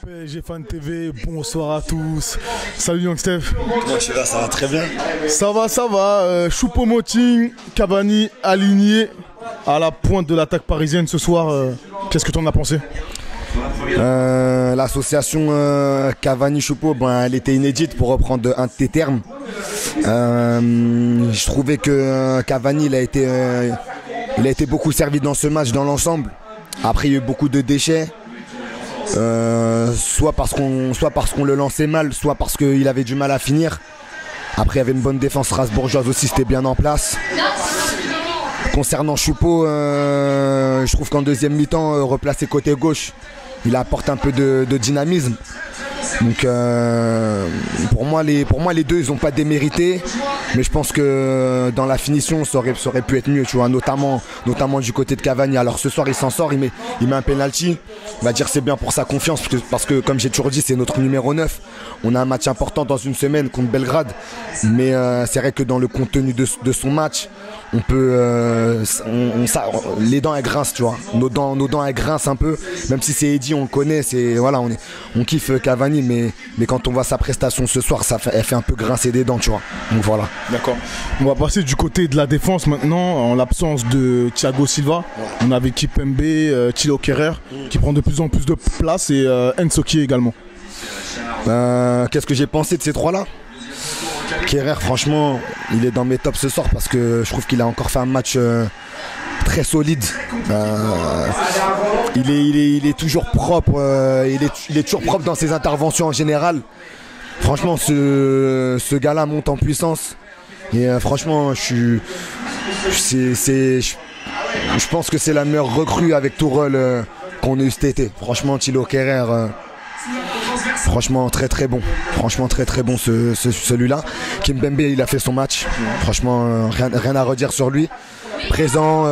PSG Fan TV, bonsoir à tous. Salut Young Steph. Moi je suis là, ça va très bien. Ça va. Choupo-Moting, Cavani aligné à la pointe de l'attaque parisienne ce soir. Qu'est-ce que tu en as pensé? L'association Cavani-Choupo, elle était inédite pour reprendre un de tes termes. Je trouvais que Cavani il a été beaucoup servi dans ce match dans l'ensemble. Après il y a eu beaucoup de déchets. Soit parce qu'on le lançait mal, soit parce qu'il avait du mal à finir. Après il y avait une bonne défense strasbourgeoise aussi, c'était bien en place. Concernant Choupo, je trouve qu'en deuxième mi-temps, replacé côté gauche, il apporte un peu de dynamisme. Donc pour moi les deux ils n'ont pas démérité, mais je pense que dans la finition ça aurait pu être mieux, tu vois, notamment du côté de Cavani. Alors ce soir il s'en sort, il met un penalty. On va dire c'est bien pour sa confiance parce que comme j'ai toujours dit c'est notre numéro 9. On a un match important dans une semaine contre Belgrade, mais c'est vrai que dans le contenu de son match on peut les dents elles grincent, tu vois, nos dents elles grincent un peu, même si c'est Eddy, on le connaît, on kiffe Cavani, mais quand on voit sa prestation ce soir, elle fait un peu grincer des dents, tu vois. Donc voilà. D'accord. On va passer du côté de la défense maintenant, en l'absence de Thiago Silva. On avait Kimpembe, Thilo Kehrer qui prend de plus en plus de place et Nsoki également. Qu'est-ce que j'ai pensé de ces trois-là? Kehrer, franchement, il est dans mes tops ce soir parce que je trouve qu'il a encore fait un match très solide. Il est toujours propre. Il est toujours propre dans ses interventions en général. Franchement, ce gars-là monte en puissance. Et franchement, je pense que c'est la meilleure recrue avec Tourelle qu'on a eu cet été. Franchement, Thilo Kehrer. Franchement très très bon. Franchement très très bon celui-là. Kimpembe il a fait son match. Franchement rien à redire sur lui. Présent,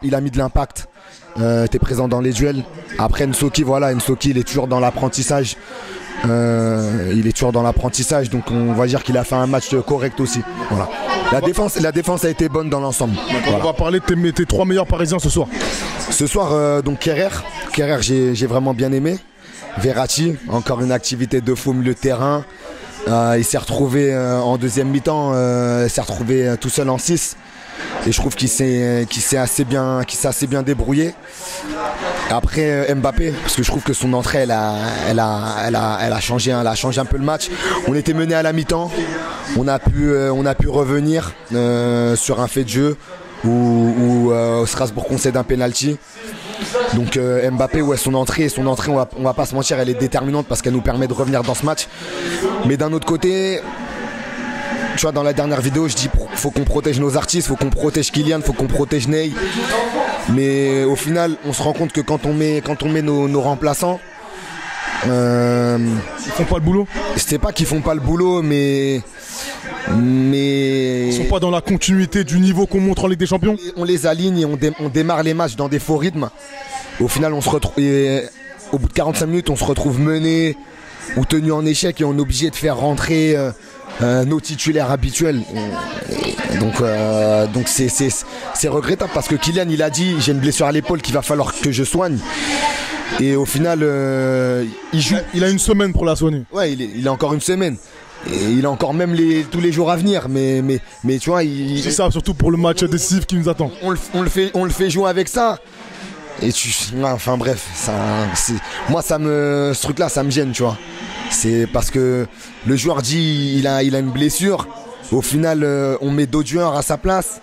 il a mis de l'impact. T'es présent dans les duels. Après Nsoki, Nsoki il est toujours dans l'apprentissage. Donc on va dire qu'il a fait un match correct aussi. Voilà. La défense a été bonne dans l'ensemble. Voilà. On va parler de tes trois meilleurs parisiens ce soir. Ce soir donc Kehrer, j'ai vraiment bien aimé. Verratti, encore une activité de fou au milieu de terrain. Il s'est retrouvé en deuxième mi-temps, tout seul en 6. Et je trouve qu'il s'est assez bien débrouillé. Après Mbappé, parce que je trouve que son entrée elle a changé un peu le match. On était mené à la mi-temps, on a pu revenir sur un fait de jeu où Strasbourg concède un penalty. Donc Mbappé, son entrée, on va pas se mentir, elle est déterminante parce qu'elle nous permet de revenir dans ce match. Mais d'un autre côté, tu vois, dans la dernière vidéo, je dis faut qu'on protège nos artistes, faut qu'on protège Kylian, faut qu'on protège Ney. Mais au final, on se rend compte que quand on met nos remplaçants, ils font pas le boulot. C'est pas qu'ils font pas le boulot, mais ils sont pas dans la continuité du niveau qu'on montre en Ligue des Champions. On les aligne et on démarre les matchs dans des faux rythmes. Au final, on se retrouve au bout de 45 minutes, on se retrouve mené ou tenu en échec et on est obligé de faire rentrer nos titulaires habituels. Donc c'est regrettable parce que Kylian il a dit j'ai une blessure à l'épaule qu'il va falloir que je soigne. Et au final, il joue. Il a une semaine pour la soigner. Ouais, il a encore une semaine. Et il a encore même tous les jours à venir, mais tu vois, c'est ça, surtout pour le match décisif qui nous attend. On le fait jouer avec ça. Et enfin bref, moi ce truc-là, ça me gêne, tu vois. C'est parce que le joueur dit il a une blessure. Au final, on met d'autres joueurs à sa place.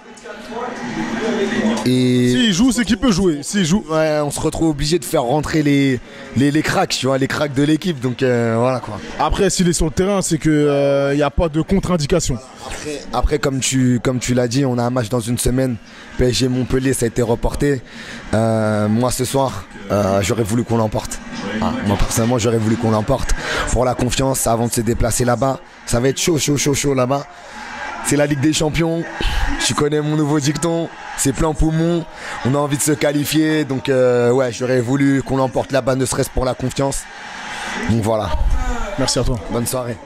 Et s'il joue, c'est qu'il peut jouer. S'il joue, ouais, on se retrouve obligé de faire rentrer les cracks, tu vois, les cracks de l'équipe. Donc voilà quoi. Après, s'il est sur le terrain, c'est que y a pas de contre-indication. Après, comme tu l'as dit, on a un match dans une semaine. PSG Montpellier, ça a été reporté. Moi, ce soir, j'aurais voulu qu'on l'emporte. Moi, personnellement, j'aurais voulu qu'on l'emporte pour la confiance avant de se déplacer là-bas. Ça va être chaud là-bas. C'est la Ligue des Champions. Tu connais mon nouveau dicton. C'est plein poumon. On a envie de se qualifier. Donc, ouais, j'aurais voulu qu'on l'emporte là-bas, ne serait-ce pour la confiance. Donc voilà. Merci à toi. Bonne soirée.